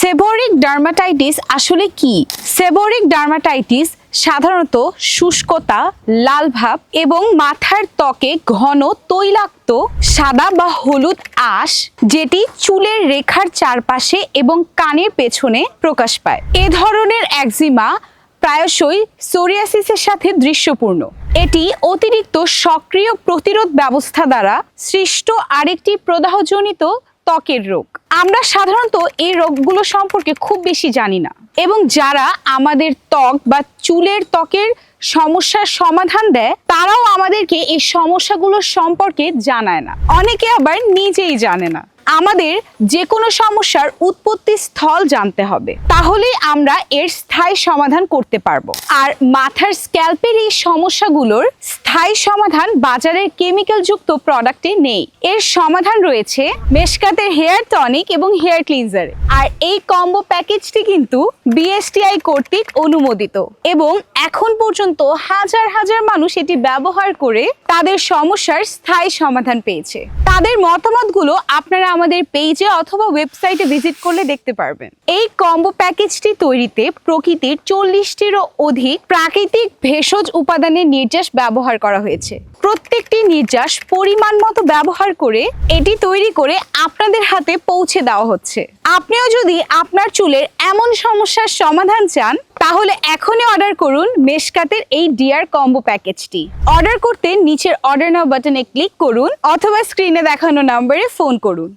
Seborrhoeic dermatitis আসলে কি? Seborrhoeic dermatitis সাধারণত শুষ্কতা, লাল ভাব এবং মাথার ত্বকে ঘন তৈলাক্ত সাদা বা হলুদ আঁশ, যেটি চুলের রেখার চারপাশে এবং কানের পেছনে প্রকাশ পায়। এ ধরনের একজিমা প্রায়শই সোরিয়াসিসের সাথে দৃশ্যপূর্ণ। এটি অতিরিক্ত সক্রিয় প্রতিরোধ ব্যবস্থা দ্বারা সৃষ্ট আরেকটি প্রদাহজনিত ত্বকের রোগ। আমরা সাধারণত এই রোগগুলো সম্পর্কে খুব বেশি জানি না, এবং যারা আমাদের ত্বক বা চুলের ত্বকের সমস্যার সমাধান দেয় তারাও আমাদেরকে এই সমস্যাগুলো সম্পর্কে জানায় না। অনেকে আবার নিজেই জানে না। আমাদের যে কোনো সমস্যার উৎপত্তি স্থল জানতে হবে, তাহলেই আমরা এর স্থায়ী সমাধান করতে পারবো। আর মাথার স্ক্যাল্পের এই সমস্যাগুলোর স্থায়ী সমাধান বাজারের কেমিক্যাল যুক্ত প্রোডাক্টে নেই। এর সমাধান রয়েছে মেশকাতের হেয়ার টনিক এবং হেয়ার ক্লিনজার। আর এই কম্বো প্যাকেজটি কিন্তু বিএসটিআই কর্তৃক অনুমোদিত, এবং এখন পর্যন্ত হাজার হাজার মানুষ এটি ব্যবহার করে তাদের সমস্যার স্থায়ী সমাধান পেয়েছে। তাদের মতামতগুলো আপনারা আমাদের পেজে অথবা ওয়েবসাইটে ভিজিট করলে দেখতে পারবেন। এই কম্বো প্যাকেজটি তৈরিতে প্রকৃতির 40টিরও অধিক প্রাকৃতিক ভেষজ উপাদানের নির্যাস ব্যবহার করা হয়েছে। প্রত্যেকটি নির্যাস পরিমাণ মতো ব্যবহার করে এটি তৈরি করে আপনাদের হাতে পৌঁছে দেওয়া হচ্ছে। আপনিও যদি আপনার চুলের এমন সমস্যার সমাধান চান, তাহলে এখনই অর্ডার করুন মেশকাতের এই ডিয়ার কম্বো প্যাকেজটি। অর্ডার করতে নিচের অর্ডার নাও বাটনে ক্লিক করুন অথবা স্ক্রিনে দেখানো নম্বরে ফোন করুন।